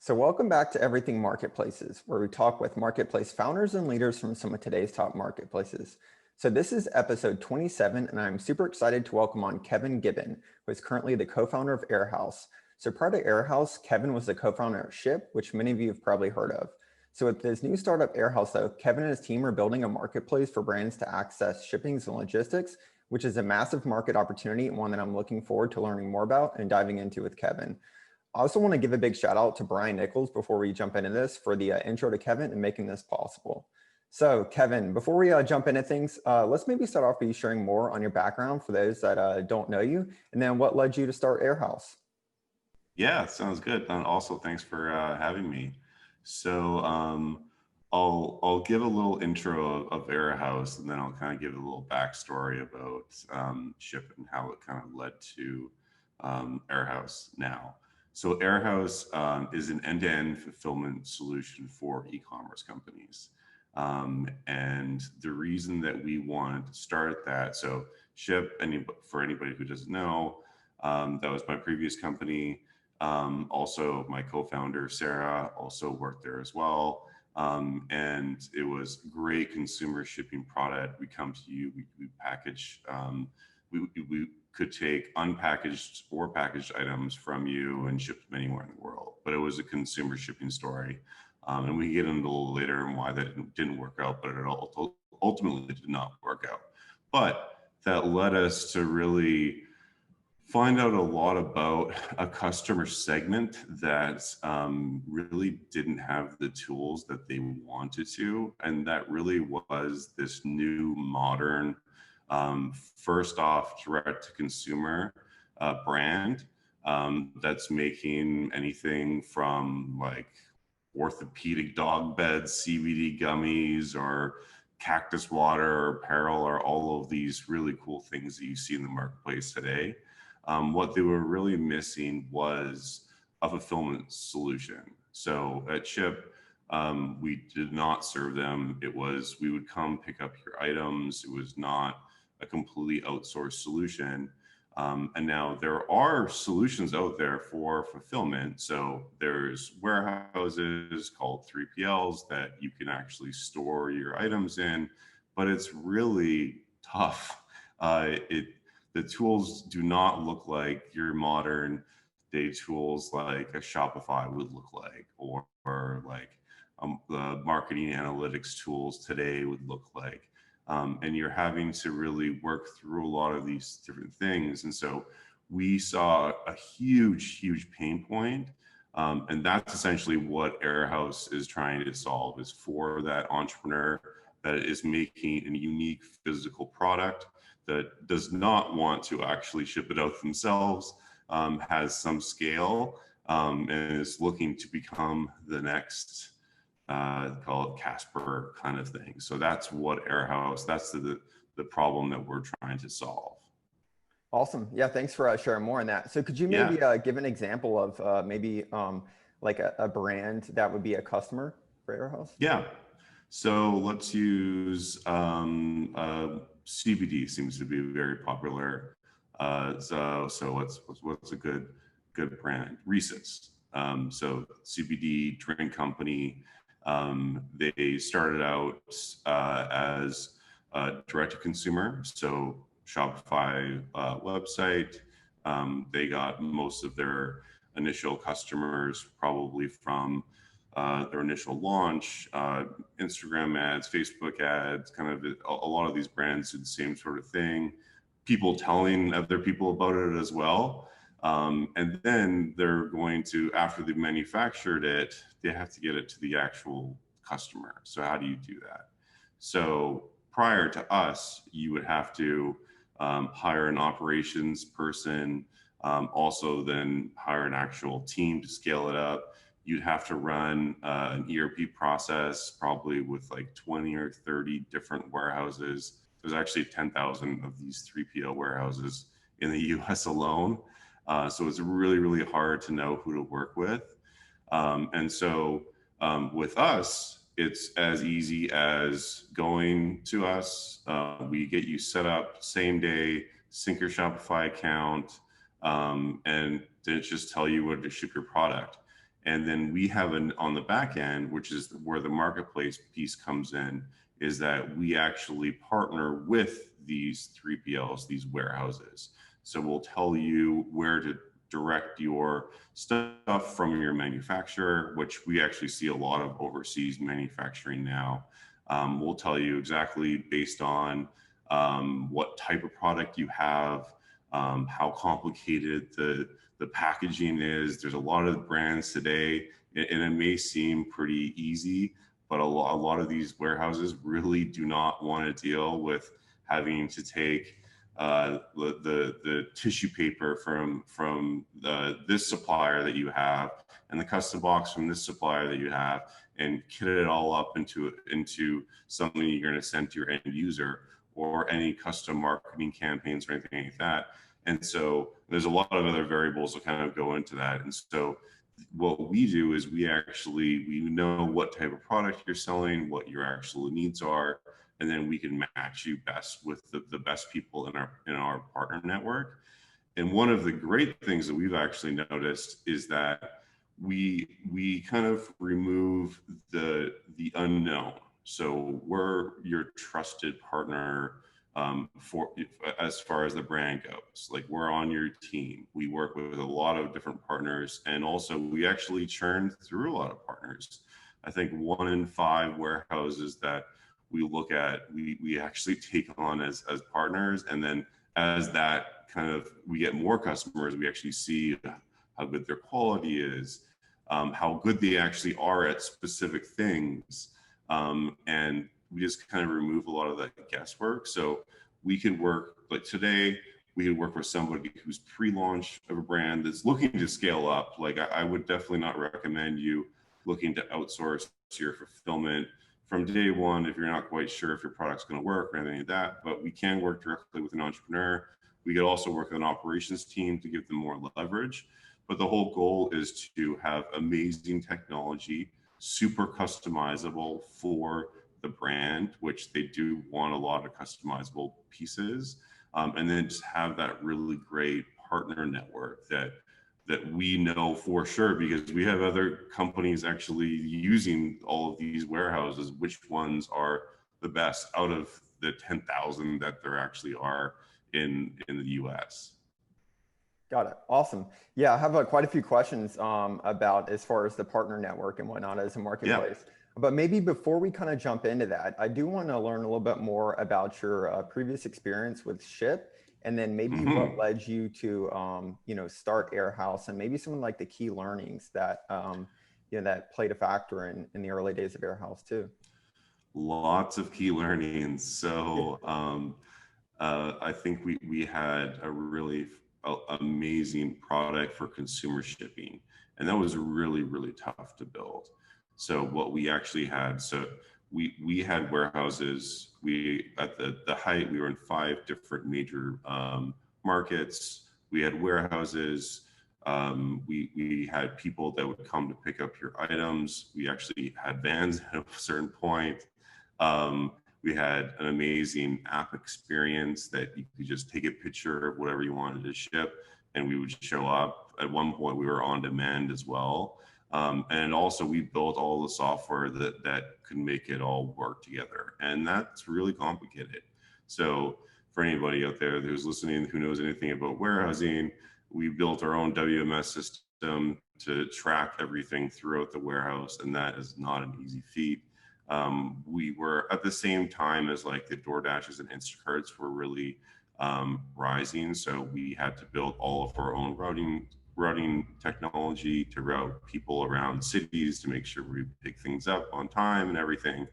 So welcome back to Everything Marketplaces, where we talk with marketplace founders and leaders from some of today's top marketplaces. So this is episode 27, and I'm super excited to welcome on Kevin Gibbon, who is currently the co-founder of Airhouse. So prior to Airhouse, Kevin was the co-founder of Shyp, which many of you have probably heard of. So with this new startup Airhouse, though, Kevin and his team are building a marketplace for brands to access shipping and logistics, which is a massive market opportunity and one that I'm looking forward to learning more about and diving into with Kevin. I also want to give a big shout out to Brian Nichols before we jump into this for the intro to Kevin and making this possible. So Kevin, before we jump into things, let's maybe start off by you sharing more on your background for those that don't know you, and then what led you to start Airhouse. Yeah, sounds good. And also, thanks for having me. So I'll give a little intro of Airhouse, and then I'll kind of give a little backstory about Shyp and how it kind of led to Airhouse now. So Airhouse is an end-to-end fulfillment solution for e-commerce companies. And the reason that we wanted to start that, so Shyp, for anybody who doesn't know, that was my previous company. Also, my co-founder, Sarah, also worked there as well. And it was great consumer shipping product. We come to you, we package, we could take unpackaged or packaged items from you and ship them anywhere in the world. But it was a consumer shipping story. And we can get into a little later and why that didn't work out, but it ultimately did not work out. But that led us to really find out a lot about a customer segment that really didn't have the tools that they wanted to. And that really was this new modern, first off, direct to consumer brand that's making anything from like orthopedic dog beds, CBD gummies, or cactus water, or apparel, or all of these really cool things that you see in the marketplace today. What they were really missing was a fulfillment solution. So at Shyp, we did not serve them. It was, we would come pick up your items. It was not a completely outsourced solution. And now there are solutions out there for fulfillment. So there's warehouses called 3PLs that you can actually store your items in, but it's really tough. The tools do not look like your modern day tools like a Shopify would look like, or like the marketing analytics tools today would look like. And you're having to really work through a lot of these different things. And so we saw a huge pain point. And that's essentially what Airhouse is trying to solve, is for that entrepreneur that is making a unique physical product that does not want to actually ship it out themselves, has some scale, and is looking to become the next, call it Casper kind of thing. So that's what Airhouse, that's the problem that we're trying to solve. Awesome. Yeah, thanks for sharing more on that. So could you maybe give an example of maybe like a brand that would be a customer for Airhouse? Yeah. So let's use CBD seems to be very popular. So what's a good brand? Reese's. So CBD drink company. They started out as direct to consumer. So Shopify website. They got most of their initial customers probably from their initial launch, Instagram ads, Facebook ads, kind of a lot of these brands do the same sort of thing. People telling other people about it as well. And then they're going to, after they've manufactured it, they have to get it to the actual customer. So how do you do that? So prior to us, you would have to hire an operations person, also then hire an actual team to scale it up. You'd have to run an ERP process, probably with like 20 or 30 different warehouses. There's actually 10,000 of these 3PL warehouses in the US alone. So it's really hard to know who to work with. And so with us, it's as easy as going to us. We get you set up same day, sync your Shopify account, and then just tell you where to ship your product. And then we have on the back end, which is where the marketplace piece comes in, is that we actually partner with these 3PLs, these warehouses. So we'll tell you where to direct your stuff from your manufacturer, which we actually see a lot of overseas manufacturing now. We'll tell you exactly based on what type of product you have, how complicated the packaging is. There's a lot of brands today, and it may seem pretty easy, but a lot of these warehouses really do not want to deal with having to take the tissue paper from this supplier that you have and the custom box from this supplier that you have and kit it all up into something you're going to send to your end user, or any custom marketing campaigns or anything like that. And so there's a lot of other variables that kind of go into that. And so what we do is we know what type of product you're selling, what your actual needs are, and then we can match you best with the best people in our partner network. And one of the great things that we've actually noticed is that we kind of remove the unknown. So we're your trusted partner for as far as the brand goes. Like, we're on your team. We work with a lot of different partners, and also we actually churn through a lot of partners. I think 1 in 5 warehouses that we look at, we actually take on as partners, and then as that kind of we get more customers, we actually see how good their quality is, how good they actually are at specific things, and we just kind of remove a lot of that guesswork. So we could work, like today, we could work with somebody who's pre-launch of a brand that's looking to scale up. Like, I would definitely not recommend you looking to outsource your fulfillment from day one if you're not quite sure if your product's going to work or anything like that. But we can work directly with an entrepreneur. We could also work with an operations team to give them more leverage. But the whole goal is to have amazing technology, super customizable for the brand, which they do want a lot of customizable pieces, and then just have that really great partner network that we know for sure, because we have other companies actually using all of these warehouses, which ones are the best out of the 10,000 that there actually are in the US. Got it. Awesome. Yeah, I have quite a few questions about as far as the partner network and whatnot as a marketplace. Yeah. But maybe before we kind of jump into that, I do want to learn a little bit more about your previous experience with Shyp, and then maybe what led you to start Airhouse, and maybe some of like the key learnings that that played a factor in the early days of Airhouse too. Lots of key learnings. So I think we had a really amazing product for consumer shipping, and that was really, really tough to build. So what we actually had, we had warehouses. We at the height, we were in 5 different major markets. We had warehouses. We had people that would come to pick up your items. We actually had vans at a certain point. We had an amazing app experience that you could just take a picture of whatever you wanted to ship, and we would show up. At one point, we were on demand as well. And also we built all the software that could make it all work together. And that's really complicated. So for anybody out there who's listening, who knows anything about warehousing, we built our own WMS system to track everything throughout the warehouse. And that is not an easy feat. We were at the same time as like the DoorDashes and Instacarts were really rising. So we had to build all of our own routing technology to route people around cities to make sure we pick things up on time and everything.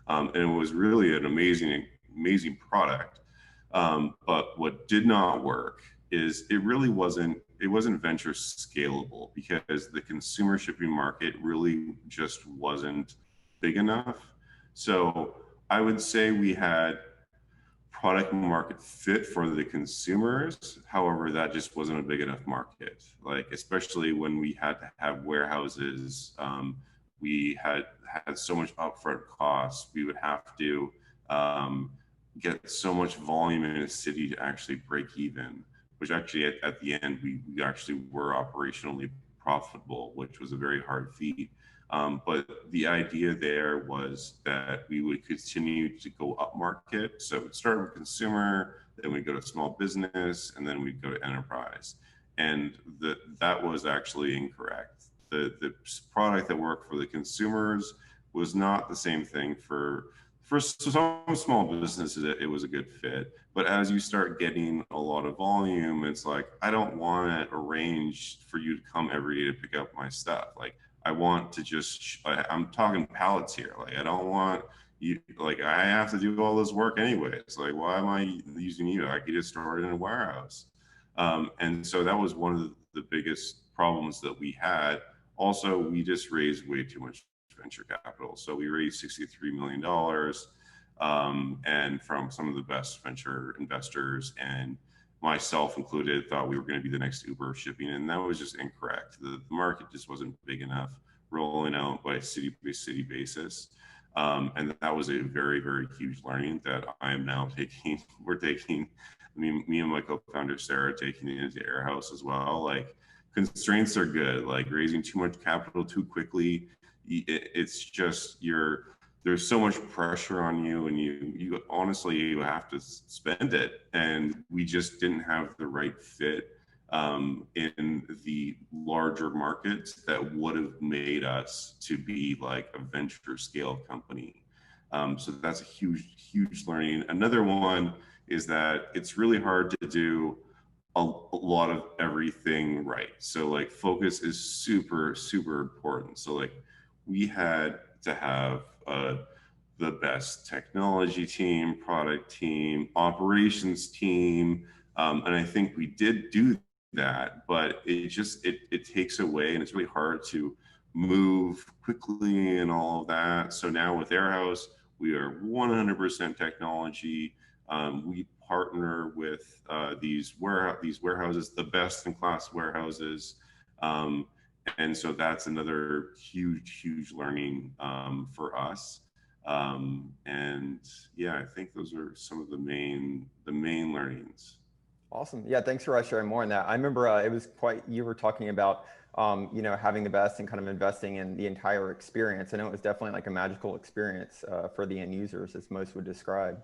And it was really an amazing product. But what did not work is it wasn't venture scalable, because the consumer shipping market really just wasn't big enough. So I would say we had product market fit for the consumers. However, that just wasn't a big enough market. Like, especially when we had to have warehouses, we had so much upfront costs. We would have to get so much volume in a city to actually break even, which actually at the end, we actually were operationally profitable, which was a very hard feat. But the idea there was that we would continue to go up market. So we'd start with consumer, then we'd go to small business, and then we'd go to enterprise. And that was actually incorrect. The product that worked for the consumers was not the same thing for some small businesses. It was a good fit, but as you start getting a lot of volume, it's like, I don't want to arrange for you to come every day to pick up my stuff. Like, I want to just, I'm talking pallets here. Like, I don't want you, like, I have to do all this work anyway. It's like, why am I using you? I could just store it in a warehouse. And so that was one of the biggest problems that we had. Also, we just raised way too much venture capital. So we raised $63 million, and from some of the best venture investors, and myself included, thought we were going to be the next Uber shipping, and that was just incorrect. The market just wasn't big enough, rolling out by city by city basis. And that was a very, very huge learning that I am now taking. We're taking, me and my co-founder Sarah, taking it into Airhouse as well. Like, constraints are good. Like, raising too much capital too quickly, it's just there's so much pressure on you, and you honestly, you have to spend it. And we just didn't have the right fit in the larger markets that would have made us to be like a venture scale company. So that's a huge learning. Another one is that it's really hard to do a lot of everything right. So like, focus is super important. So like, we had to have the best technology team, product team, operations team, and I think we did do that, but it takes away, and it's really hard to move quickly and all of that. So now with Airhouse, we are 100% technology. We partner with these warehouses, the best in class warehouses. And so that's another huge learning for us. And yeah, I think those are some of the main learnings. Awesome. Yeah, thanks for sharing more on that. I remember it was you were talking about, having the best and kind of investing in the entire experience. I know it was definitely like a magical experience for the end users, as most would describe.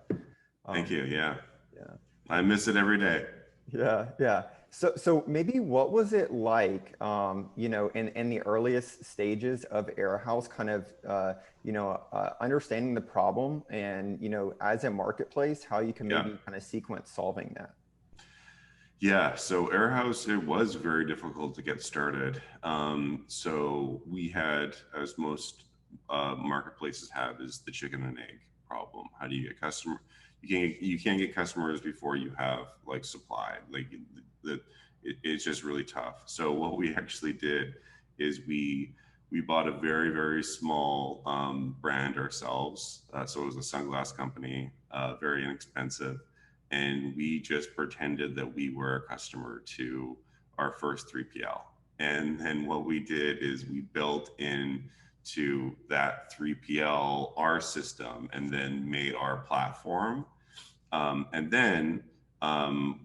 Thank you. Yeah. Yeah. I miss it every day. Yeah. So maybe what was it like, in the earliest stages of Airhouse, kind of, understanding the problem and, as a marketplace, how you can maybe kind of sequence solving that? Yeah, so Airhouse, it was very difficult to get started. So we had, as most marketplaces have, is the chicken and egg problem. How do you get customer? You can't get customers before you have like supply. Like, it's just really tough. So what we actually did is we bought a very small brand ourselves. So it was a sunglass company, very inexpensive. And we just pretended that we were a customer to our first 3PL. And then what we did is we built into that 3PL our system, and then made our platform. And then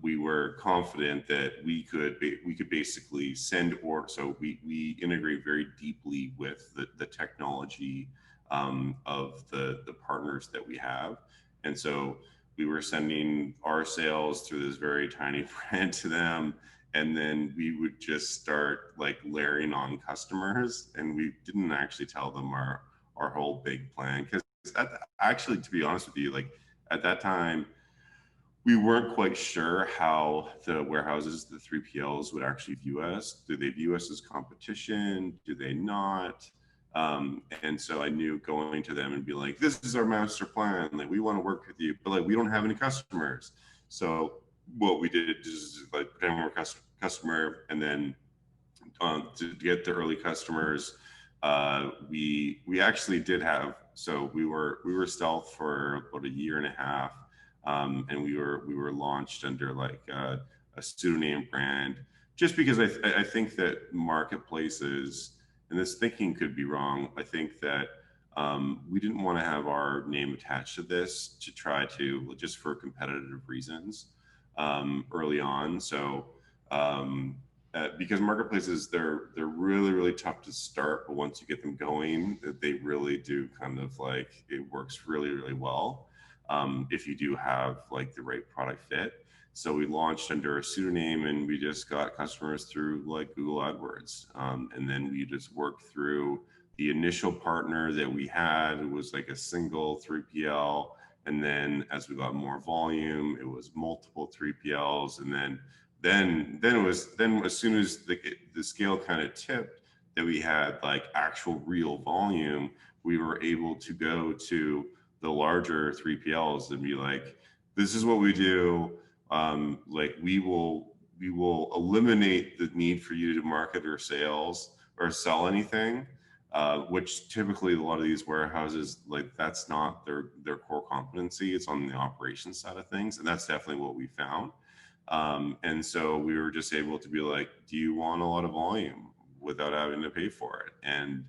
we were confident that we could basically send orders. So we integrate very deeply with the technology of the partners that we have. And so we were sending our sales through this very tiny brand to them, and then we would just start like layering on customers, and we didn't actually tell them our whole big plan, because actually, to be honest with you, like, at that time we weren't quite sure how the warehouses, the 3PLs, would actually view us. Do they view us as competition? Do they not? And so I knew going to them and be like, this is our master plan. Like, we want to work with you, but like, we don't have any customers. So what we did is like pretend we're a customer, and then to get the early customers, we actually did have. So we were stealth for about a year and a half, and we were launched under like a pseudonym brand, just because I think that marketplaces, and this thinking could be wrong, I think that we didn't want to have our name attached to this to try to, just for competitive reasons, early on. So because marketplaces, they're really, really tough to start, but once you get them going, they really do kind of like, it works really, really well if you do have like the right product fit. So we launched under a pseudonym, and we just got customers through like Google AdWords, and then we just worked through the initial partner that we had. It was like a single 3PL, and then as we got more volume, it was multiple 3PLs, and then it was, then as soon as the scale kind of tipped, that we had like actual real volume, we were able to go to the larger 3PLs and be like, this is what we do. Like we will eliminate the need for you to market or sales or sell anything, which typically a lot of these warehouses, like that's not their core competency. It's on the operations side of things, and that's definitely what we found. And so we were just able to be like, do you want a lot of volume without having to pay for it? And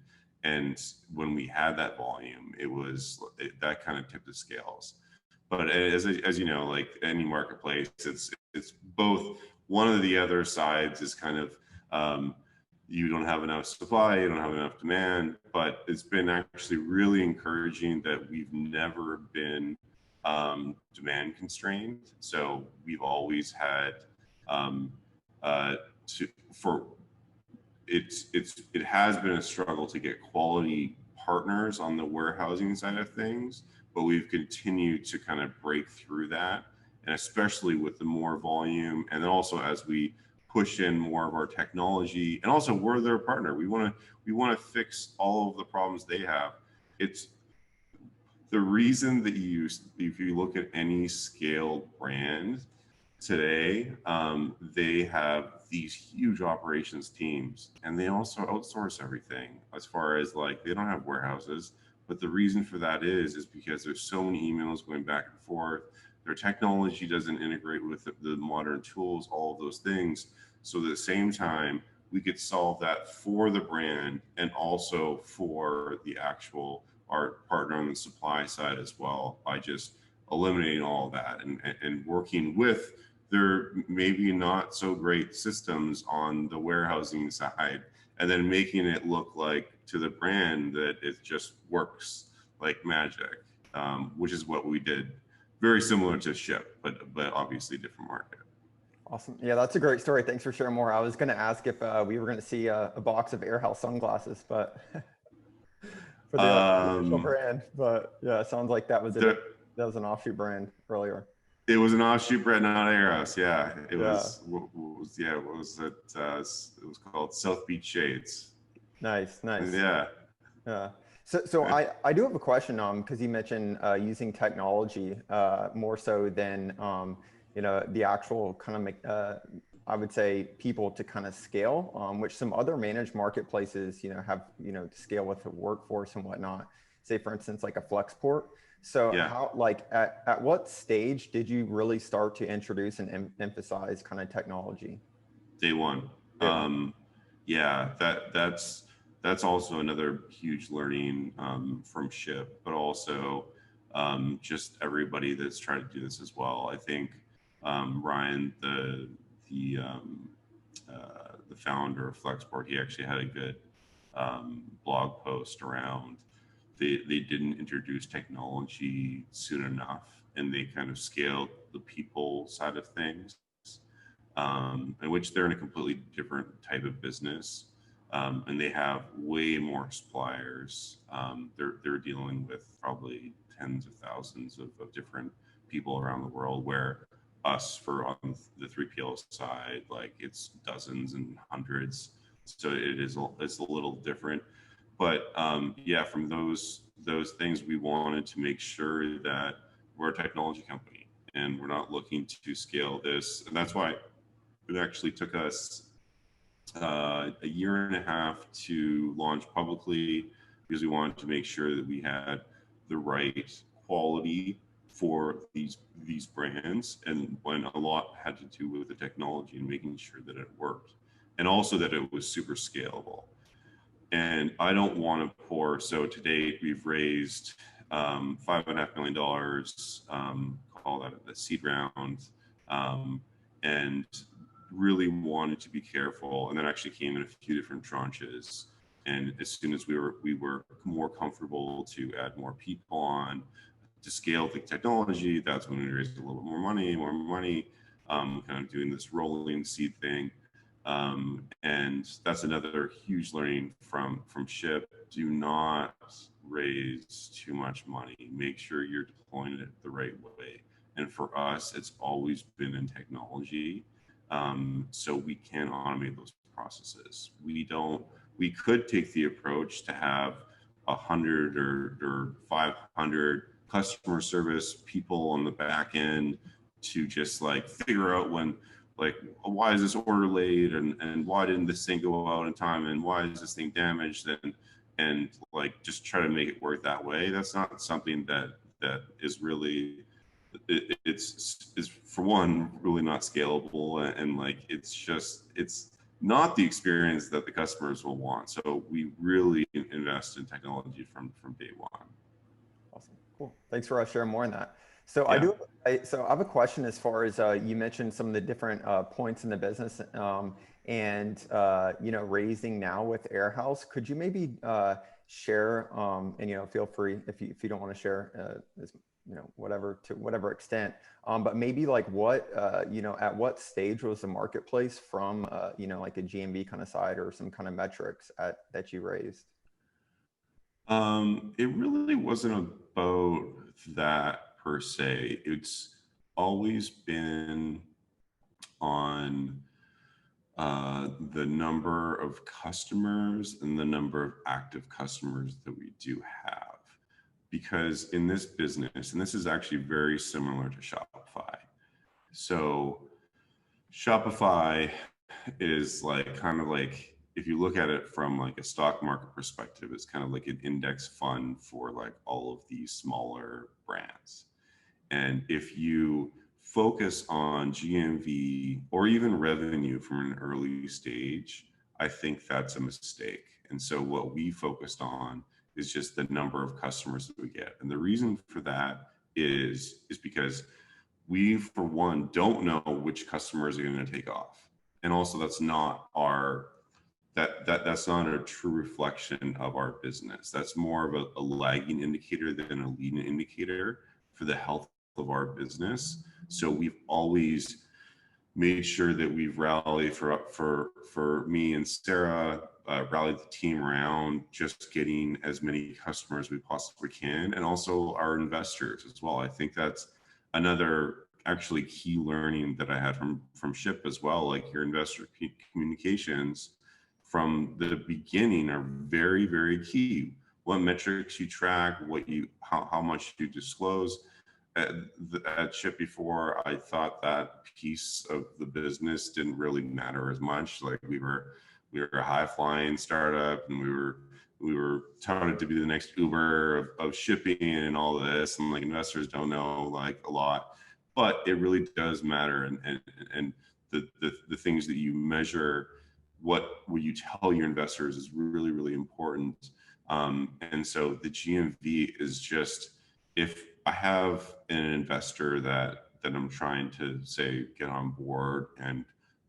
when we had that volume, that kind of tipped the scales. But as you know, like any marketplace, it's both. One of the other sides is kind of you don't have enough supply, you don't have enough demand. But it's been actually really encouraging that we've never been demand constrained. So we've always had it has been a struggle to get quality partners on the warehousing side of things, but we've continued to kind of break through that, and especially with the more volume, and then also as we push in more of our technology, and also we're their partner. We want to fix all of the problems they have. It's the reason that if you look at any scaled brand today, they have these huge operations teams, and they also outsource everything as far as like, they don't have warehouses. But the reason for that is because there's so many emails going back and forth. Their technology doesn't integrate with the modern tools, all of those things. So at the same time, we could solve that for the brand and also for the actual art partner on the supply side as well, by just eliminating all of that and working with their maybe not so great systems on the warehousing side, and then making it look like to the brand that it just works like magic, which is what we did. Very similar to Shyp, but obviously different market. Awesome. Yeah, that's a great story. Thanks for sharing more. I was going to ask if we were going to see a box of Airhouse sunglasses, but for the official brand. But yeah, it sounds like that was that was an offshoot brand earlier. It was an offshoot brand, not Airhouse. Yeah, it was. It was called South Beach Shades. Nice. Yeah. Yeah. So I do have a question because you mentioned using technology more so than the actual kind of I would say people to kind of scale, which some other managed marketplaces have to scale with the workforce and whatnot. Say for instance like a Flexport. So yeah. How like at what stage did you really start to introduce and emphasize kind of technology? Day one. That's also another huge learning from Shyp, but also just everybody that's trying to do this as well. I think Ryan, the founder of Flexport, he actually had a good blog post around they didn't introduce technology soon enough, and they kind of scaled the people side of things, in which they're in a completely different type of business. And they have way more suppliers. They're dealing with probably tens of thousands of different people around the world, where us on the 3PL side, like it's dozens and hundreds. So it's a little different. But from those things, we wanted to make sure that we're a technology company and we're not looking to scale this. And that's why it actually took us a year and a half to launch publicly, because we wanted to make sure that we had the right quality for these brands, and when a lot had to do with the technology and making sure that it worked, and also that it was super scalable. And I don't want to pour. So to date, we've raised $5.5 million, call that the seed round, and really wanted to be careful, and that actually came in a few different tranches. And as soon as we were more comfortable to add more people on, to scale the technology, that's when we raised a little bit more money, kind of doing this rolling seed thing. And that's another huge learning from Shyp. Do not raise too much money. Make sure you're deploying it the right way. And for us, it's always been in technology. So we can automate those processes. We could take the approach to have 100 or 500 customer service people on the back end to just like figure out when, like, why is this order late, and why didn't this thing go out in time, and why is this thing damaged, and like just try to make it work that way. That's not something that is really, it's for one really not scalable, and like it's not the experience that the customers will want. So we really invest in technology from day one. Awesome. Cool. Thanks for sharing more on that. So Yeah. So I have a question as far as you mentioned some of the different points in the business, and raising now with Airhouse. Could you maybe share, and feel free if you don't want to share, whatever, to whatever extent, but maybe like what at what stage was the marketplace from like a GMV kind of side, or some kind of metrics that you raised? It really wasn't about that per se. It's always been on the number of customers and the number of active customers that we do have. Because in this business, and this is actually very similar to Shopify. So Shopify is like kind of like, if you look at it from like a stock market perspective, it's kind of like an index fund for like all of these smaller brands. And if you focus on GMV or even revenue from an early stage, I think that's a mistake. And so what we focused on is just the number of customers that we get. And the reason for that is because we, for one, don't know which customers are going to take off. And also that's not that's not a true reflection of our business. That's more of a lagging indicator than a leading indicator for the health of our business. So we've always made sure that we've rallied for me and Sarah, rallied the team around just getting as many customers we possibly can, and also our investors as well. I think that's another actually key learning that I had from Shyp as well. Like, your investor communications from the beginning are very, very key. What metrics you track, how much you disclose. At Shyp before, I thought that piece of the business didn't really matter as much. Like, we were a high flying startup, and we were touted to be the next Uber of shipping and all this, and like, investors don't know like a lot, but it really does matter. And the things that you measure, what you tell your investors, is really, really important. And so the GMV is just, if I have an investor that I'm trying to say get on board and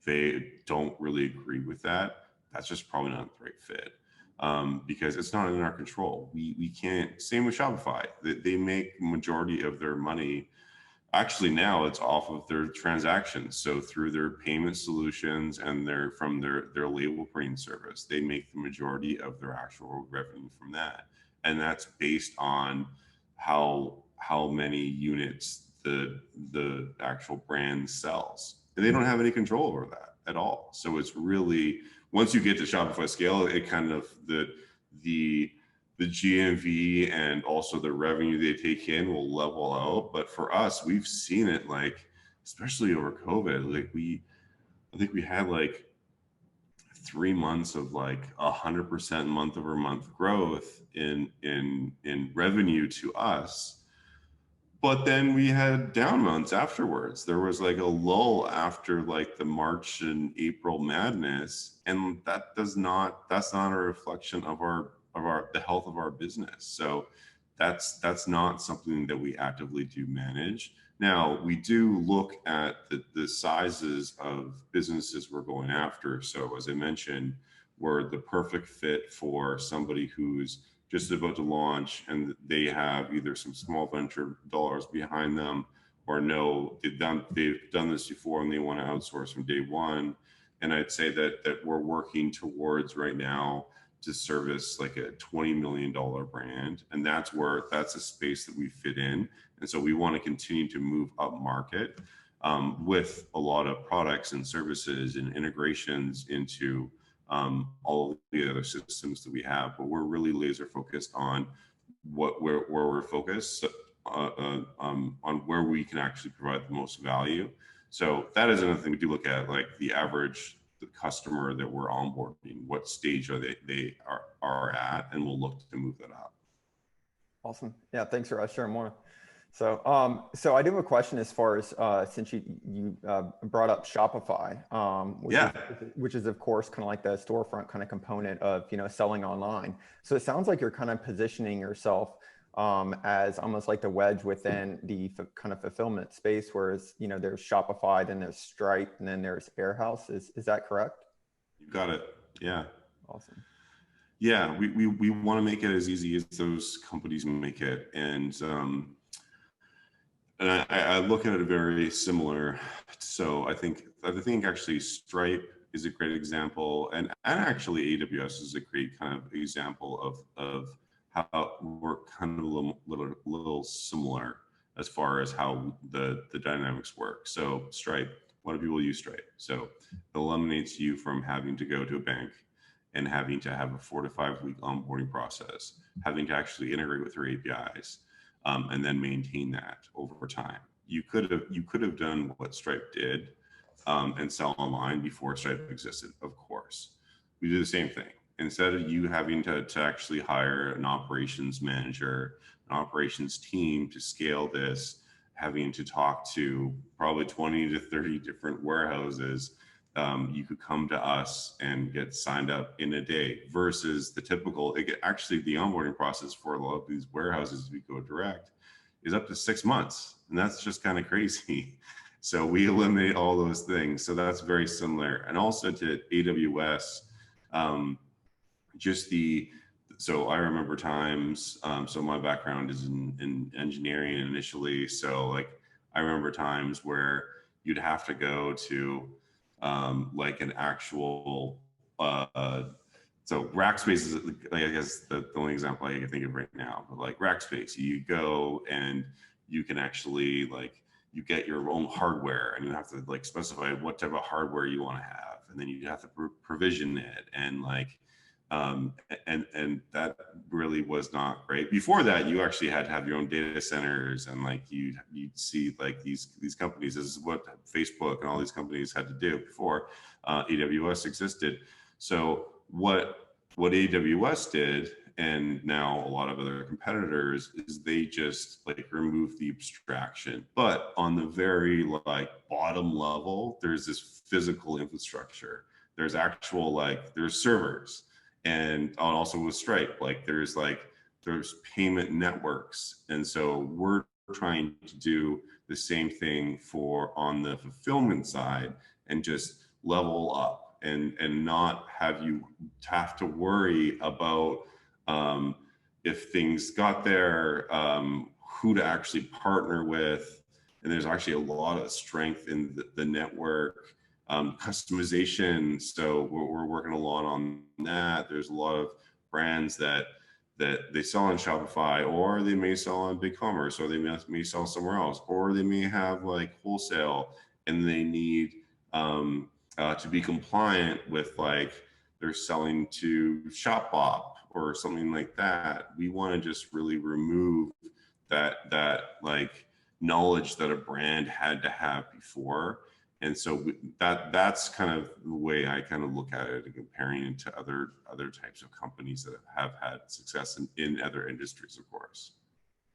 they don't really agree with that, that's just probably not the right fit, because it's not in our control. We can't. Same with Shopify. They make majority of their money. Actually, now it's off of their transactions. So through their payment solutions and from their label printing service, they make the majority of their actual revenue from that. And that's based on how many units the actual brand sells. And they don't have any control over that at all. So it's really, once you get to Shopify scale, it kind of the GMV and also the revenue they take in will level out. But for us, we've seen it, like, especially over COVID, like I think we had like 3 months of like 100% month over month growth in revenue to us. But then we had down months afterwards. There was like a lull after like the March and April madness, and that's not a reflection of the health of our business. So that's not something that we actively do manage. Now, we do look at the sizes of businesses we're going after. So as I mentioned, we're the perfect fit for somebody who's just about to launch and they have either some small venture dollars behind them, or no, they've done this before and they want to outsource from day one. And I'd say that we're working towards right now to service like a $20 million brand. And that's a space that we fit in. And so we want to continue to move up market with a lot of products and services and integrations into all of the other systems that we have. But we're really laser focused on where we're focused on where we can actually provide the most value. So that is another thing we do look at, like the average customer that we're onboarding, what stage are they are at, and we'll look to move that up. Awesome. Yeah, thanks for sharing more. So, so I do have a question as far as since you brought up Shopify, which is of course kind of like the storefront kind of component of selling online. So it sounds like you're kind of positioning yourself as almost like the wedge within the kind of fulfillment space, whereas there's Shopify, then there's Stripe, and then there's Airhouse. Is that correct? You got it. Yeah. Awesome. Yeah, we want to make it as easy as those companies make it, and I look at it very similar. So I think actually Stripe is a great example, and actually AWS is a great kind of example of how we're kind of a little similar as far as how the dynamics work. So Stripe, a lot of people use Stripe. So it eliminates you from having to go to a bank and having to have a 4 to 5 week onboarding process, having to actually integrate with your APIs. And then maintain that over time. You could have done what Stripe did and sell online before Stripe existed, of course. We do the same thing. Instead of you having to actually hire an operations manager, an operations team to scale this, having to talk to probably 20 to 30 different warehouses, you could come to us and get signed up in a day versus the typical, actually the onboarding process for a lot of these warehouses, we go direct, is up to 6 months. And that's just kind of crazy. So we eliminate all those things. So that's very similar. And also to AWS, so I remember times, so my background is in engineering initially. So like, I remember times where you'd have to go to like an actual, so Rackspace is, I guess, the only example I can think of right now. But like Rackspace, you go and you can actually you get your own hardware, and you have to specify what type of hardware you want to have, and then you have to provision it, and and that really was not great. Before that, you actually had to have your own data centers, and you'd see these companies. This is what Facebook and all these companies had to do before AWS existed. So what AWS did, and now a lot of other competitors, is they just remove the abstraction. But on the very bottom level, there's this physical infrastructure. There's actual there's servers. And also with Stripe, there's payment networks. And so we're trying to do the same thing on the fulfillment side, and just level up and not have to worry about if things got there, who to actually partner with. And there's actually a lot of strength in the network. Customization, so we're working a lot on that. There's a lot of brands that they sell on Shopify, or they may sell on BigCommerce, or they may sell somewhere else, or they may have wholesale, and they need to be compliant with they're selling to Shopbop or something like that. We want to just really remove that knowledge that a brand had to have before. And so that's kind of the way I kind of look at it, and comparing it to other types of companies that have had success in other industries, of course.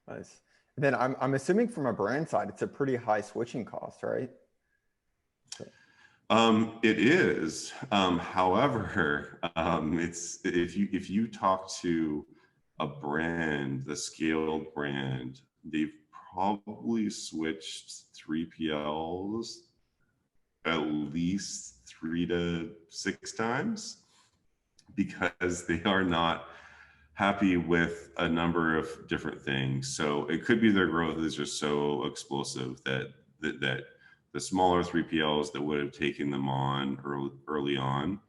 Nice. And then I'm assuming from a brand side, it's a pretty high switching cost, right? It is. However, it's if you talk to a brand, the scaled brand, they've probably switched 3PLs at least 3 to 6 times because they are not happy with a number of different things. So it could be their growth is just so explosive that the smaller 3PLs that would have taken them on early on,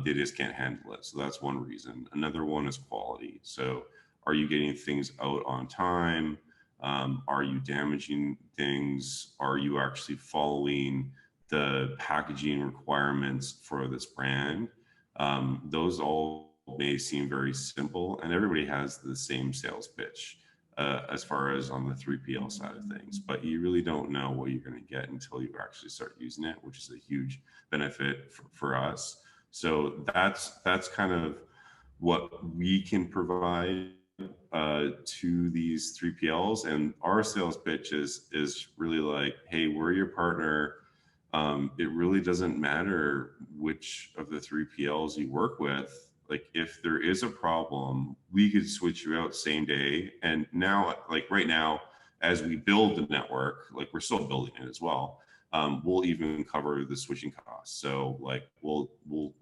they just can't handle it. So that's one reason. Another one is quality. So are you getting things out on time? Are you damaging things? Are you actually following the packaging requirements for this brand? Those all may seem very simple, and everybody has the same sales pitch as far as on the 3PL side of things, but you really don't know what you're going to get until you actually start using it, which is a huge benefit for us. So that's kind of what we can provide to these 3PLs, and our sales pitch is really like, hey, we're your partner. It really doesn't matter which of the 3PLs you work with. Like if there is a problem, we could switch you out same day. And now, like right now, as we build the network, like we're still building it as well. We'll even cover the switching costs. So like we'll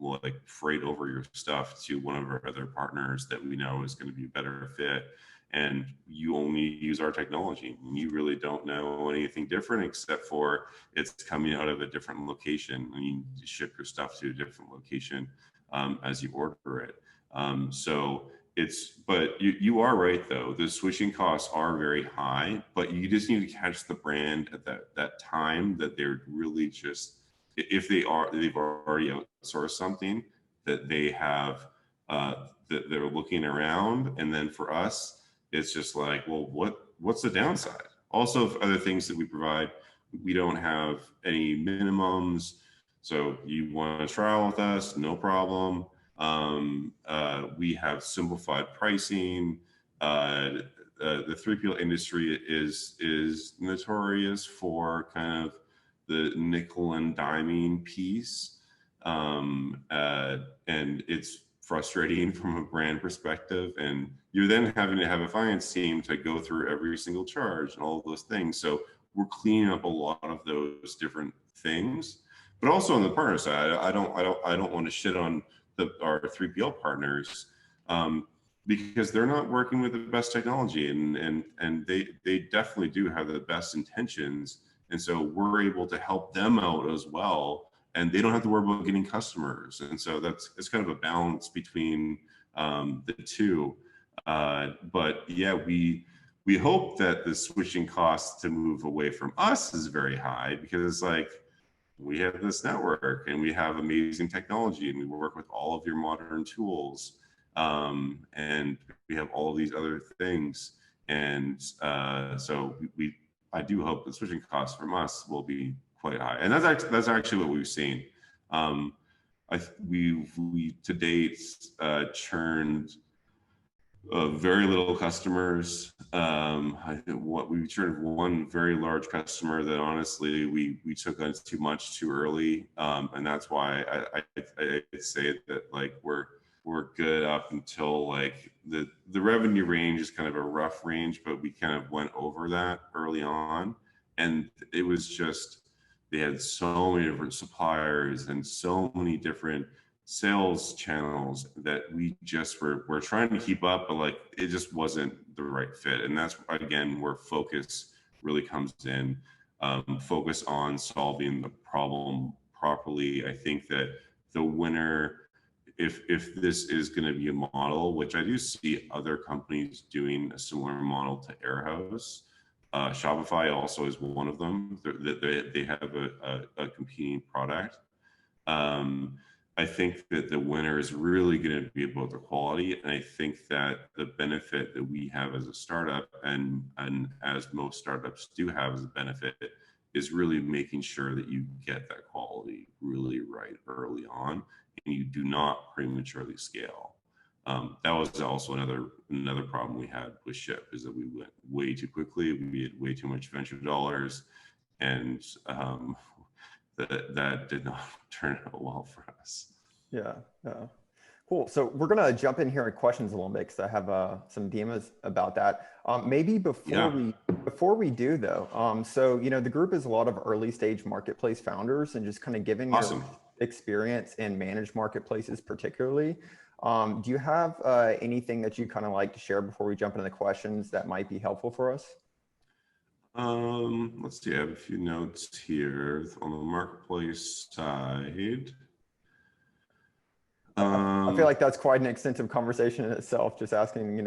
like freight over your stuff to one of our other partners that we know is going to be a better fit. And you only use our technology. You really don't know anything different except for it's coming out of a different location and you ship your stuff to a different location as you order it. But you are right though. The switching costs are very high, but you just need to catch the brand at that time that they're really just, if they've already outsourced something that they have, that they're looking around. And then for us, it's just like, well, what's the downside? Also, for other things that we provide, we don't have any minimums. So you want to trial with us, no problem. We have simplified pricing. The 3PL industry is notorious for kind of the nickel and diming piece. And it's frustrating from a brand perspective. And you're then having to have a finance team to go through every single charge and all of those things. So we're cleaning up a lot of those different things. But also on the partner side, I don't want to shit on our 3PL partners because they're not working with the best technology, and they definitely do have the best intentions, and so we're able to help them out as well, and they don't have to worry about getting customers, and so it's kind of a balance between the two. But yeah, we hope that the switching costs to move away from us is very high because it's like, we have this network and we have amazing technology and we work with all of your modern tools. And we have all of these other things. And so I do hope the switching costs from us will be quite high. And that's actually what we've seen. We to date churned very little customers. We churned one very large customer that honestly we took on too much too early, and that's why I say that like we're good up until like the revenue range is kind of a rough range, but we kind of went over that early on, and it was just they had so many different suppliers and so many different sales channels that we just we're trying to keep up, but like it just wasn't the right fit. And that's again where focus really comes in. Focus on solving the problem properly. I think that the winner, if this is going to be a model, which I do see other companies doing a similar model to Airhouse. Shopify also is one of them. They have a competing product. I think that the winner is really going to be about the quality. And I think that the benefit that we have as a startup and as most startups do have as a benefit is really making sure that you get that quality really right early on and you do not prematurely scale. That was also another problem we had with Shyp is that we went way too quickly. We had way too much venture dollars, and that did not turn out well for us. Yeah, yeah. Cool. So we're going to jump in here at questions a little bit because I have some demos about that. Maybe Yeah, before we do though, so the group is a lot of early stage marketplace founders, and just kind of given your awesome. experience in managed marketplaces particularly, do you have anything that you kind of like to share before we jump into the questions that might be helpful for us? Let's see. I have a few notes here on the marketplace side. I feel like that's quite an extensive conversation in itself, just asking,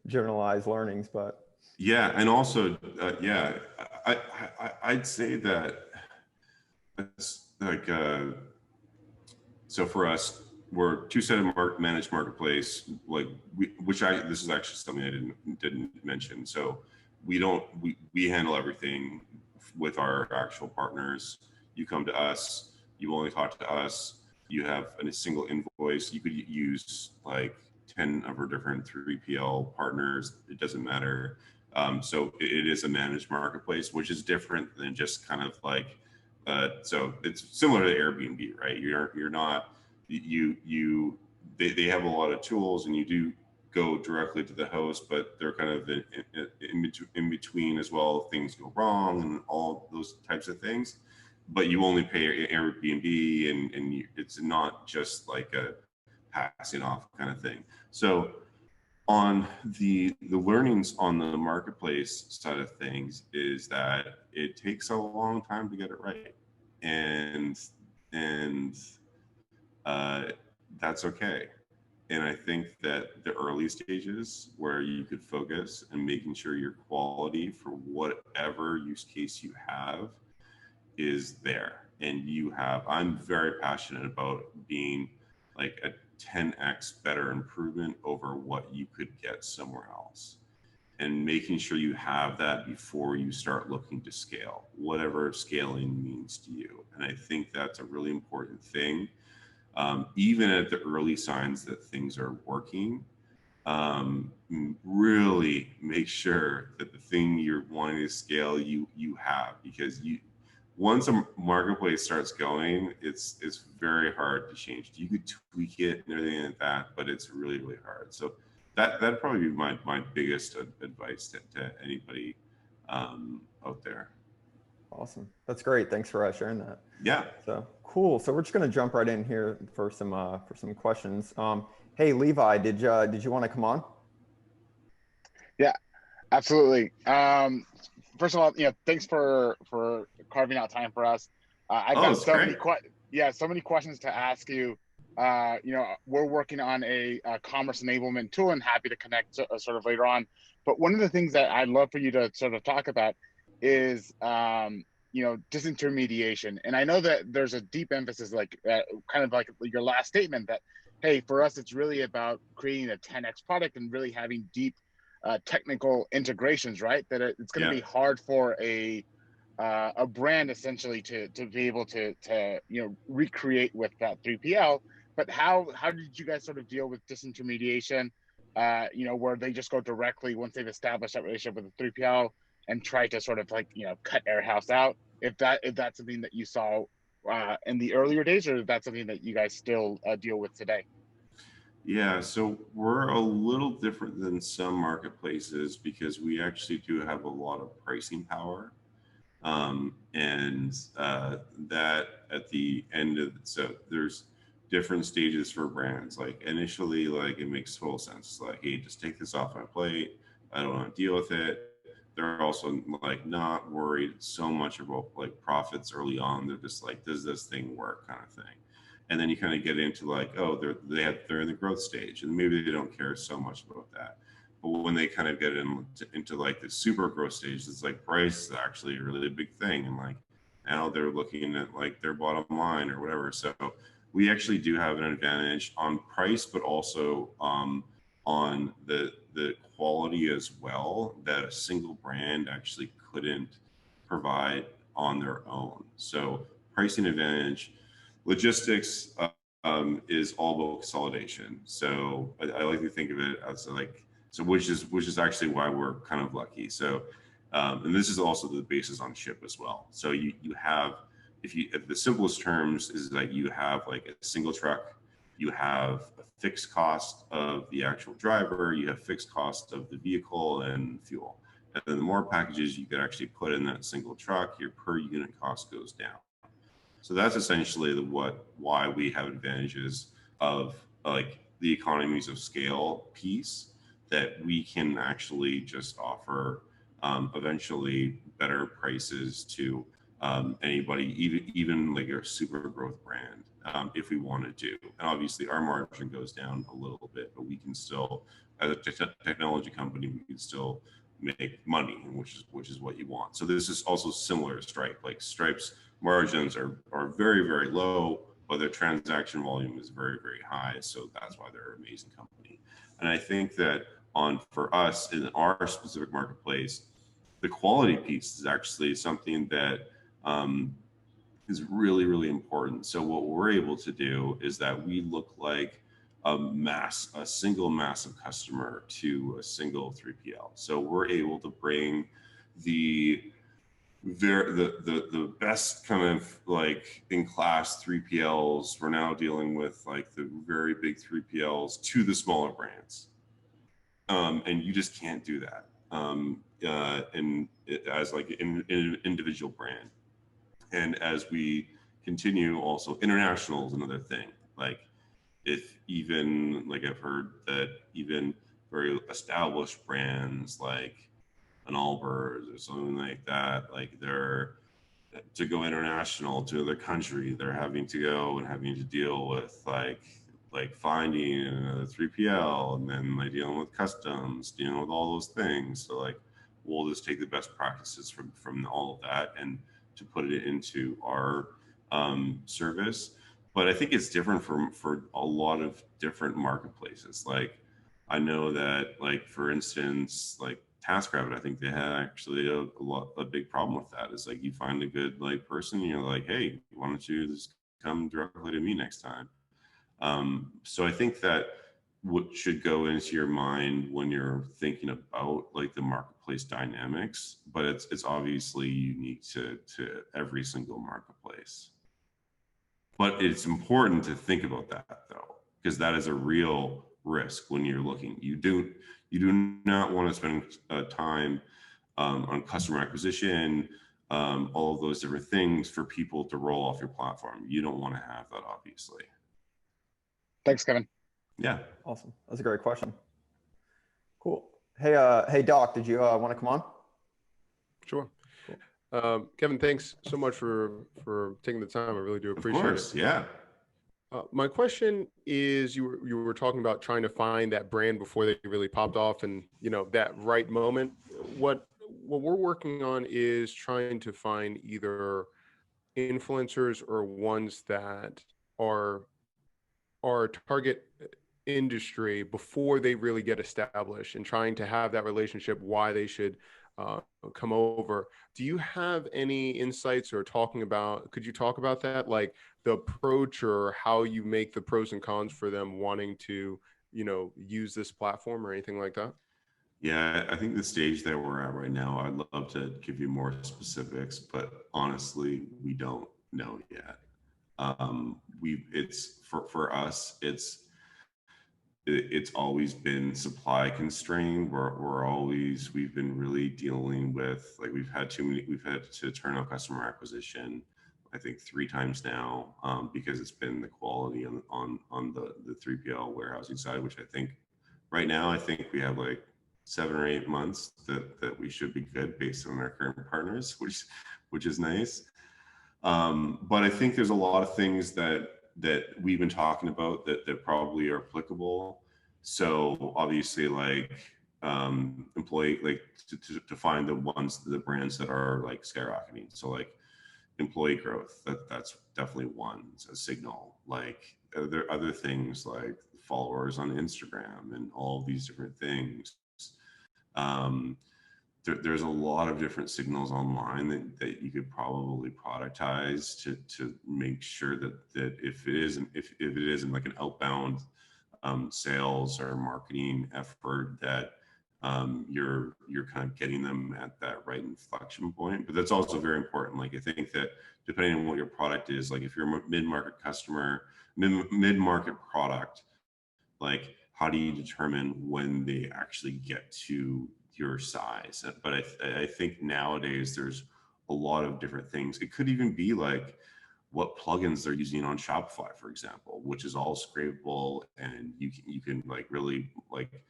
generalized learnings, but. Yeah, and also, yeah, I'd say that it's like, so for us, we're two-sided managed marketplace, like this is actually something I didn't mention. So we handle everything with our actual partners. You come to us, you only talk to us. You have a single invoice. You could use like 10 of our different 3PL partners. It doesn't matter. So it is a managed marketplace, which is different than just kind of like, so it's similar to Airbnb, right? You're not, they have a lot of tools, and you do go directly to the host, but they're kind of in between as well. Things go wrong and all those types of things, but you only pay Airbnb, and it's not just like a passing off kind of thing. So on the learnings on the marketplace side of things is that it takes a long time to get it right, and and that's okay. And I think that the early stages where you could focus and making sure your quality for whatever use case you have is there. And I'm very passionate about being like a 10x better improvement over what you could get somewhere else. And making sure you have that before you start looking to scale, whatever scaling means to you. And I think that's a really important thing. Even at the early signs that things are working, really make sure that the thing you're wanting to scale you have, because once a marketplace starts going, it's very hard to change. You could tweak it and everything like that, but it's really, really hard. So that'd probably be my biggest advice to anybody out there. Awesome. That's great. Thanks for sharing that. Yeah. So cool. So we're just going to jump right in here for some questions. Hey, Levi, did you want to come on? Yeah, absolutely. First of all, thanks for carving out time for us. I've got so many so many questions to ask you. We're working on a commerce enablement tool, and happy to connect sort of later on. But one of the things that I'd love for you to sort of talk about is disintermediation. And I know that there's a deep emphasis, like kind of like your last statement, that hey, for us it's really about creating a 10x product and really having deep technical integrations, right? That it's going to be hard for a brand essentially to be able to recreate with that 3PL. But how did you guys sort of deal with disintermediation? Where they just go directly once they've established that relationship with the 3PL and try to sort of like cut Airhouse out. If that's something that you saw in the earlier days, or is that something that you guys still deal with today? Yeah, so we're a little different than some marketplaces because we actually do have a lot of pricing power. And that at the end of so there's different stages for brands. Like initially, like it makes total sense. It's like, hey, just take this off my plate. I don't want to deal with it. They're also like not worried so much about like profits early on. They're just like, does this thing work, kind of thing. And then you kind of get into like, oh, they're in the growth stage, and maybe they don't care so much about that. But when they kind of get into like the super growth stage, it's like price is actually a really big thing, and like now they're looking at like their bottom line or whatever. So we actually do have an advantage on price, but also on the quality as well, that a single brand actually couldn't provide on their own. So pricing advantage. Logistics is all about consolidation. So I like to think of it as like, so which is actually why we're kind of lucky. So and this is also the basis on Shyp as well. So you have, if the simplest terms is that you have like a single truck, you have a fixed cost of the actual driver, you have fixed cost of the vehicle and fuel. And then the more packages you could actually put in that single truck, your per unit cost goes down. So that's essentially why we have advantages of like the economies of scale piece, that we can actually just offer eventually better prices to anybody, even like a super growth brand, if we wanted to. And obviously our margin goes down a little bit, but we can still, as a technology company, we can still make money, which is what you want. So this is also similar to Stripe. Like Stripe's margins are very, very low, but their transaction volume is very, very high. So that's why they're an amazing company. And I think that for us in our specific marketplace, the quality piece is actually something that is really, really important. So what we're able to do is that we look like a single massive customer to a single 3PL. So we're able to bring the best kind of like in class 3PLs. We're now dealing with like the very big 3PLs to the smaller brands. And you just can't do that as like an individual brand. And as we continue, also international is another thing. Like if even like I've heard that even very established brands like an Allbirds or something like that, like they're to go international to other country, they're having to go and having to deal with like finding another 3PL and then like dealing with customs, dealing with all those things. So like we'll just take the best practices from all of that and to put it into our service. But I think it's different for a lot of different marketplaces. Like I know that like for instance, like TaskRabbit, I think they had actually a big problem with that. Is like you find a good like person, and you're like, hey, why don't you just come directly to me next time? So I think that what should go into your mind when you're thinking about like the marketplace dynamics, but it's obviously unique to every single marketplace. But it's important to think about that though, because that is a real risk when you're looking. You do not want to spend time on customer acquisition, all of those different things for people to roll off your platform. You don't want to have that, obviously. Thanks, Kevin. Yeah. Awesome. That's a great question. Cool. Hey, Doc, did you want to come on? Sure. Cool. Kevin, thanks so much for taking the time. I really do appreciate it. Of course, yeah. My question is, you were talking about trying to find that brand before they really popped off, and that right moment. What we're working on is trying to find either influencers or ones that are target industry before they really get established, and trying to have that relationship, why they should come over. Do you have any insights or could you talk about that, like the approach or how you make the pros and cons for them wanting to use this platform or anything like that? Yeah, I think the stage that we're at right now, I'd love to give you more specifics, but honestly, we don't know yet. It's for us, it's always been supply constrained. We've been really dealing with, like, we've had to turn off customer acquisition, I think 3 times now, because it's been the quality on the 3PL warehousing side, which I think right now, I think we have like 7 or 8 months that we should be good based on our current partners, which is nice. But I think there's a lot of things that we've been talking about that probably are applicable. So obviously, like employee, like to find the brands that are like skyrocketing. So like employee growth, that's definitely one. It's a signal. Like there are other things like followers on Instagram and all of these different things. There's a lot of different signals online that you could probably productize to make sure that if it isn't like an outbound sales or marketing effort, that you're kind of getting them at that right inflection point. But that's also very important. Like I think that depending on what your product is, like if you're a mid-market customer mid-market product, like how do you determine when they actually get to your size? But I think nowadays there's a lot of different things. It could even be like what plugins they're using on Shopify, for example, which is all scrapable, and you can like really like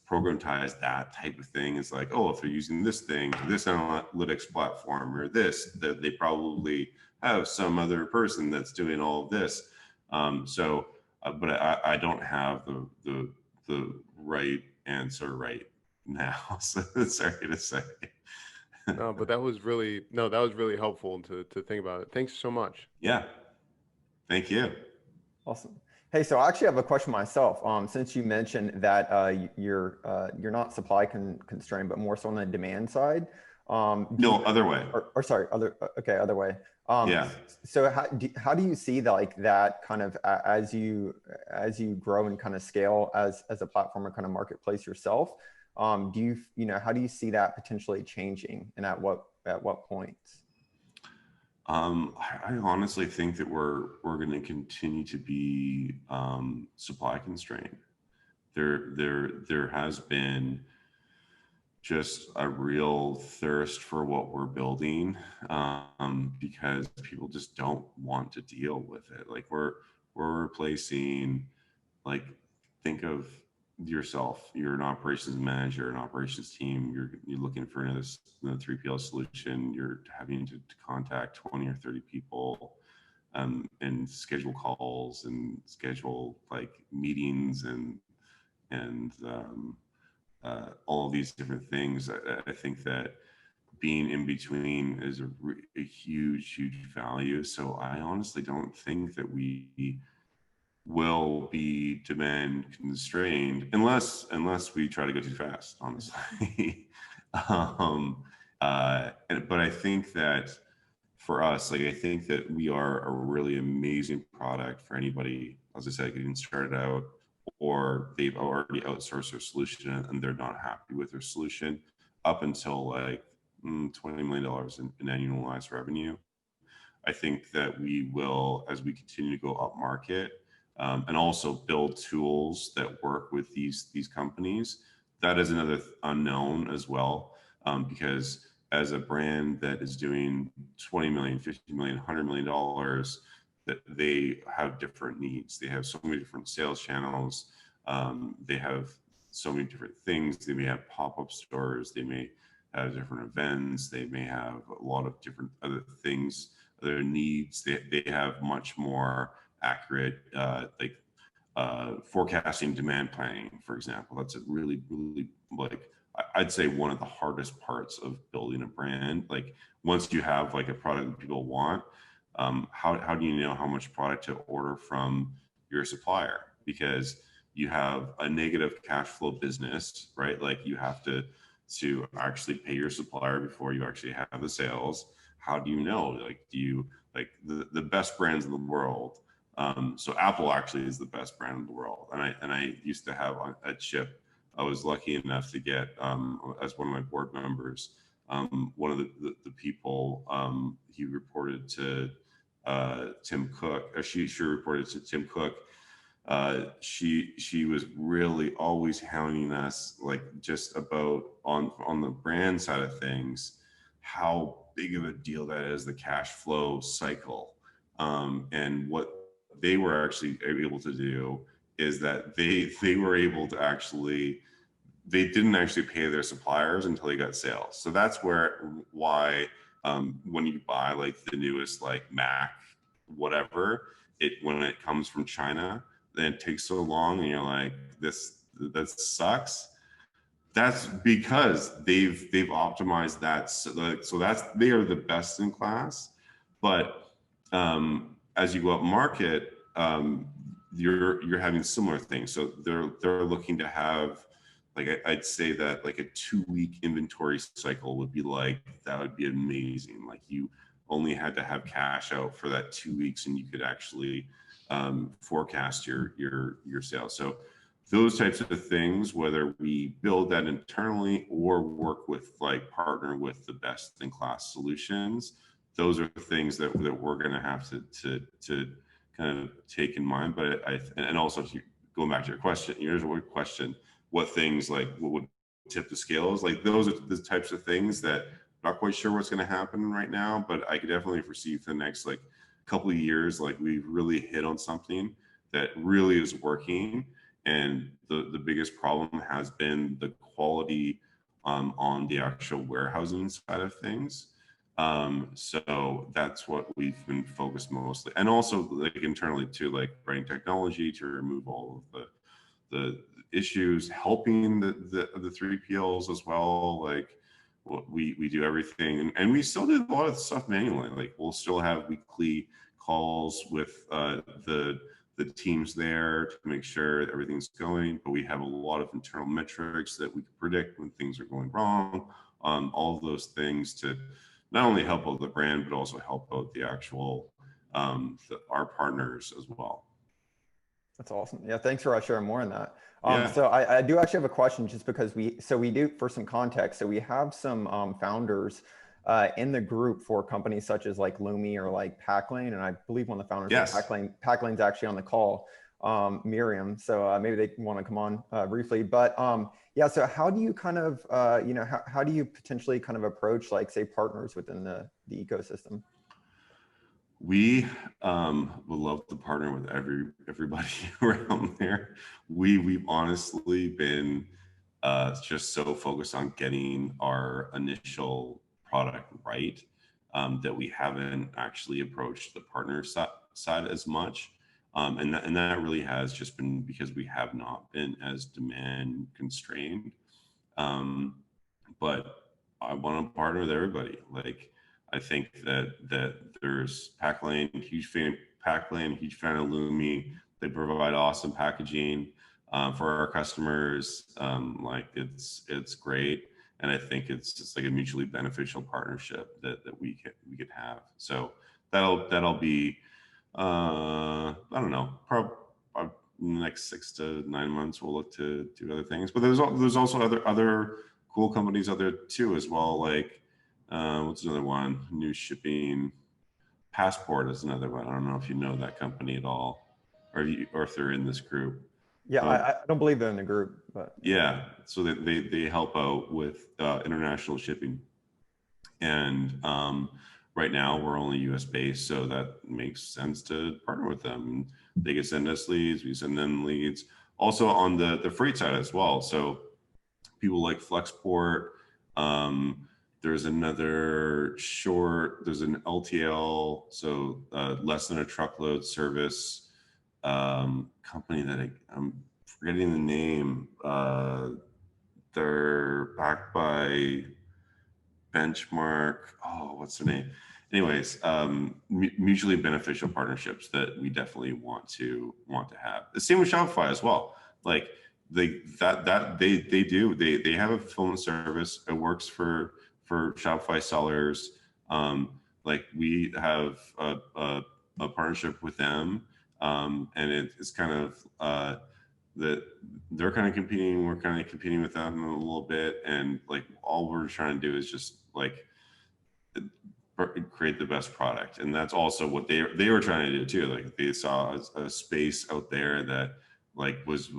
programatize that type of thing. It's like, oh, if they're using this thing, this analytics platform, or this, that they probably have some other person that's doing all of this. But I don't have the right answer right now. So sorry to say. No, but that was really helpful to think about it. Thanks so much. Yeah, thank you. Awesome. Hey, so I actually have a question myself. Since you mentioned that you're not supply constrained, but more so on the demand side. No, other way. Or sorry, other way. Yeah. So how do you see that kind of as you grow and kind of scale as a platform or kind of marketplace yourself? How do you see that potentially changing, and at what points? I honestly think that we're going to continue to be supply constrained. There has been just a real thirst for what we're building, because people just don't want to deal with it. Like we're replacing, like, think of yourself, you're an operations manager, an operations team, you're looking for another 3PL solution, you're having to contact 20 or 30 people, and schedule calls and schedule like meetings and all of these different things. I think that being in between is a huge value. So I honestly don't think that we will be demand constrained unless we try to go too fast, honestly. But I think that for us, like, I think that we are a really amazing product for anybody, as I said, getting started out, or they've already outsourced their solution and they're not happy with their solution, up until like $20 million in annualized revenue. I think that we will, as we continue to go up market, and also build tools that work with these companies. That is another unknown as well, because as a brand that is doing 20 million, 50 million, $100 million, that they have different needs. They have so many different sales channels. They have so many different things. They may have pop-up stores. They may have different events. They may have a lot of different other things, other needs. They have much more accurate, forecasting, demand planning, for example. That's a really, like, I'd say one of the hardest parts of building a brand. Like, once you have like a product that people want, how do you know how much product to order from your supplier? Because you have a negative cash flow business, right? Like, you have to actually pay your supplier before you actually have the sales. How do you know? Like, do you, like, the best brands in the world? So Apple actually is the best brand in the world. And I used to have at Shyp, I was lucky enough to get, as one of my board members, one of the people, he reported to Tim Cook, or she reported to Tim Cook. She was really always hounding us, like, just about on the brand side of things, how big of a deal that is, the cash flow cycle. And what they were actually able to do is that they were able to actually, they didn't actually pay their suppliers until they got sales. So that's why when you buy like the newest like Mac, whatever, when it comes from China, then it takes so long, and you're like, that sucks. That's because they've optimized that. So that's, they are the best in class. But as you go up market, you're having similar things. So they're looking to have, like, I'd say that like a 2-week inventory cycle would be like, that would be amazing. Like, you only had to have cash out for that 2 weeks, and you could actually forecast your sales. So those types of things, whether we build that internally or work with, like, partner with the best in class solutions, those are the things that we're going to have to kind of take in mind. But and also going back to your question, what things like what would tip the scales? Like those are the types of things that I'm not quite sure what's going to happen right now, but I could definitely foresee for the next like couple of years, like we've really hit on something that really is working. And the biggest problem has been the quality on the actual warehousing side of things. So that's what we've been focused mostly, and also like internally too, like writing technology to remove all of the issues, helping the 3PLs as well. Like we do everything, and we still do a lot of stuff manually. Like we'll still have weekly calls with the teams there to make sure that everything's going, but we have a lot of internal metrics that we can predict when things are going wrong. All of those things to not only help out the brand, but also help out the actual our partners as well. That's awesome. Yeah, thanks for sharing more on that. Yeah. So I do actually have a question, just because we do, for some context, so we have some founders in the group for companies such as like Lumi or like Packlane, and I believe one of the founders Yes. of Packlane's actually on the call, Miriam. So maybe they want to come on briefly. But yeah, so how do you kind of how do you potentially kind of approach, like, say, partners within the ecosystem? We would love to partner with everybody around there. We've honestly been just so focused on getting our initial product right that we haven't actually approached the partner side as much. And that really has just been because we have not been as demand constrained. But I want to partner with everybody. Like, I think that there's Packlane, huge fan of Packlane, huge fan of Lumi. They provide awesome packaging for our customers. Like it's great, and I think it's just like a mutually beneficial partnership that we could have. So that'll be I don't know, probably in the next 6 to 9 months we'll look to do other things. But there's also other cool companies out there too as well. Like what's another one? New Shipping Passport is another one. I don't know if you know that company at all, or if they're in this group. Yeah, I don't believe they're in the group, but yeah. So they help out with international shipping, and right now we're only US based, so that makes sense to partner with them. They can send us leads, we send them leads. Also on the freight side as well. So people like Flexport. There's another there's an LTL, so less than a truckload service company that I'm forgetting the name. They're backed by Benchmark. Oh, what's the name? Anyways, mutually beneficial partnerships that we definitely want to have. The same with Shopify as well. Like they have a fulfillment service. It works for Shopify sellers. Like we have a partnership with them, and it's kind of that they're kind of competing. We're kind of competing with them a little bit, and like all we're trying to do is just like create the best product. And that's also what they were trying to do too. Like they saw a space out there that like was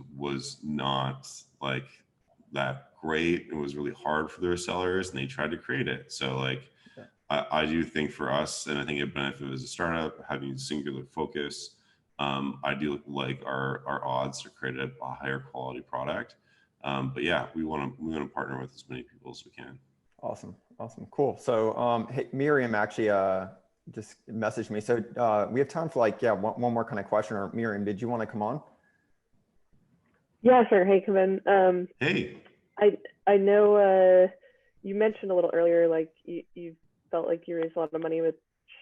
not like that great. It was really hard for their sellers, and they tried to create it. So like I do think for us, and I think it benefits as a startup having singular focus. I do like our odds to create a higher quality product. But yeah, we want to partner with as many people as we can. Awesome, cool. So hey, Miriam actually just messaged me. So we have time for like one more kind of question. Or Miriam, did you want to come on? Yeah, sure. Hey, Kevin. Hey. I know you mentioned a little earlier, like you felt like you raised a lot of money with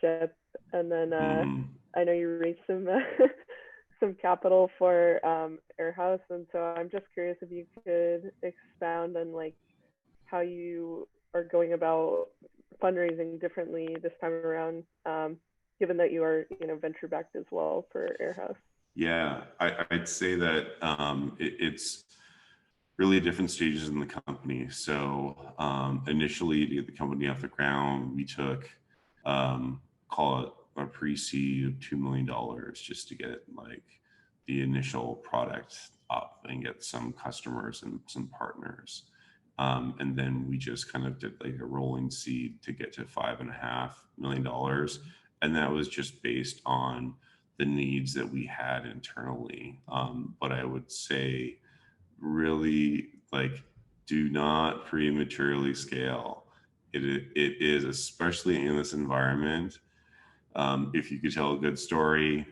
Shyp, and then I know you raised some capital for Airhouse, and so I'm just curious if you could expound on like how you are going about fundraising differently this time around, given that you are venture backed as well for Airhouse. Yeah, I'd say that it's really different stages in the company. So initially, to get the company off the ground, we took call it a pre-seed of $2 million just to get like the initial product up and get some customers and some partners. And then we just kind of did like a rolling seed to get to $5.5 million. And that was just based on the needs that we had internally. But I would say really like, do not prematurely scale. It is, especially in this environment, if you could tell a good story,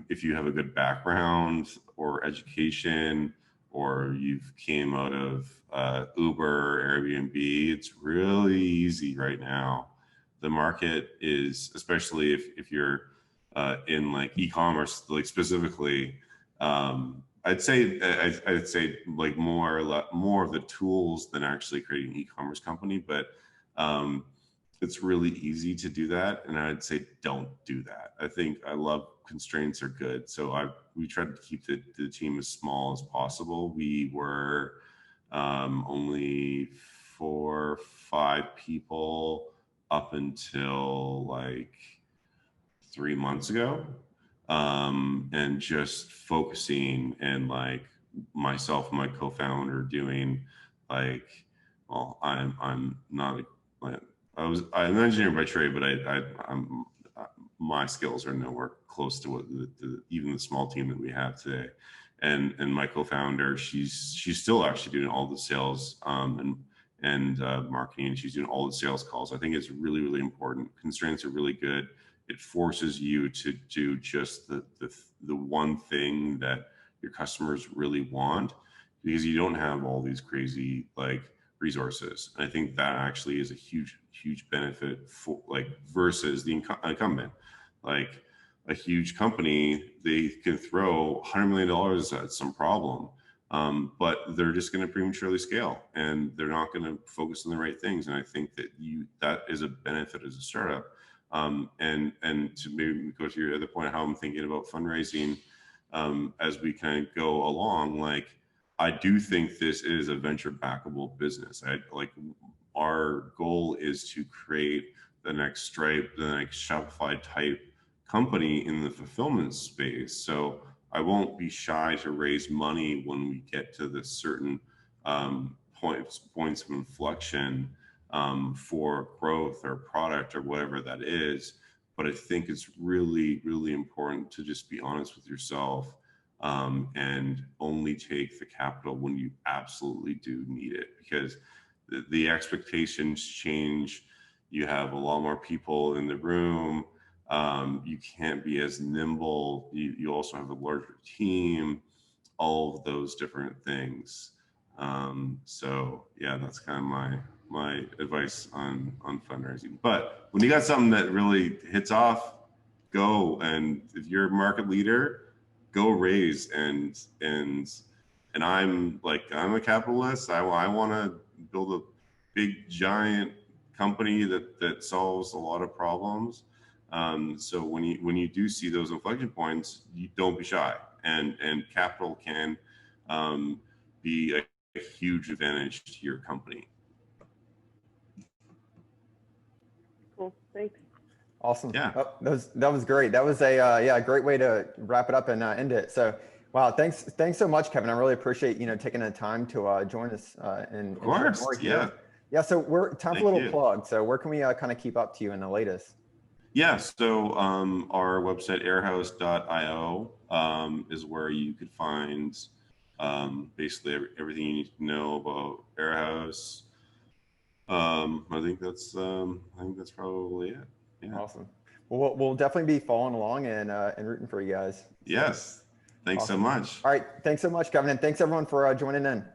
if you have a good background or education, or you've came out of Uber, Airbnb, it's really easy right now. The market is, especially if you're in like e-commerce, like specifically, I'd say like more of the tools than actually creating an e-commerce company, but it's really easy to do that, and I'd say don't do that. I love constraints are good, so we tried to keep the team as small as possible. We were only 4 or 5 people up until like 3 months ago, and just focusing, and like myself and my co-founder doing like, well, I'm not like, I'm an engineer by trade, but I'm my skills are nowhere close to what even the small team that we have today. And my co-founder, she's still actually doing all the sales and marketing, and she's doing all the sales calls. I think it's really, really important. Constraints are really good. It forces you to do just the one thing that your customers really want, because you don't have all these crazy like resources. And I think that actually is a huge benefit for like versus the incumbent. Like a huge company, they can throw $100 million at some problem, but they're just going to prematurely scale, and they're not going to focus on the right things. And I think that is a benefit as a startup. And to maybe go to your other point, how I'm thinking about fundraising as we kind of go along, like I do think this is a venture backable business. Our goal is to create the next Stripe, the next Shopify type company in the fulfillment space. So I won't be shy to raise money when we get to this certain points of inflection for growth or product or whatever that is. But I think it's really, really important to just be honest with yourself and only take the capital when you absolutely do need it, because the expectations change. You have a lot more people in the room. You can't be as nimble. You also have a larger team, all of those different things. So yeah, that's kind of my advice on fundraising. But when you got something that really hits off, go. And if you're a market leader, go raise. And I'm a capitalist. I want to build a big giant company that solves a lot of problems. So when you do see those inflection points, you don't be shy, and capital can be a huge advantage to your company. Cool, thanks. Awesome. Yeah. Oh, that was great. That was a great way to wrap it up and end it. So wow, thanks so much, Kevin. I really appreciate taking the time to join us and of course, yeah. Yeah, so we're time for a little plug. So where can we kind of keep up to you in the latest? Yeah, so our website, airhouse.io, is where you could find basically everything you need to know about Airhouse. I think that's probably it. Yeah. Awesome. Well, we'll definitely be following along and rooting for you guys. Yes. Thanks so much. All right. Thanks so much, Kevin. And thanks everyone for joining in.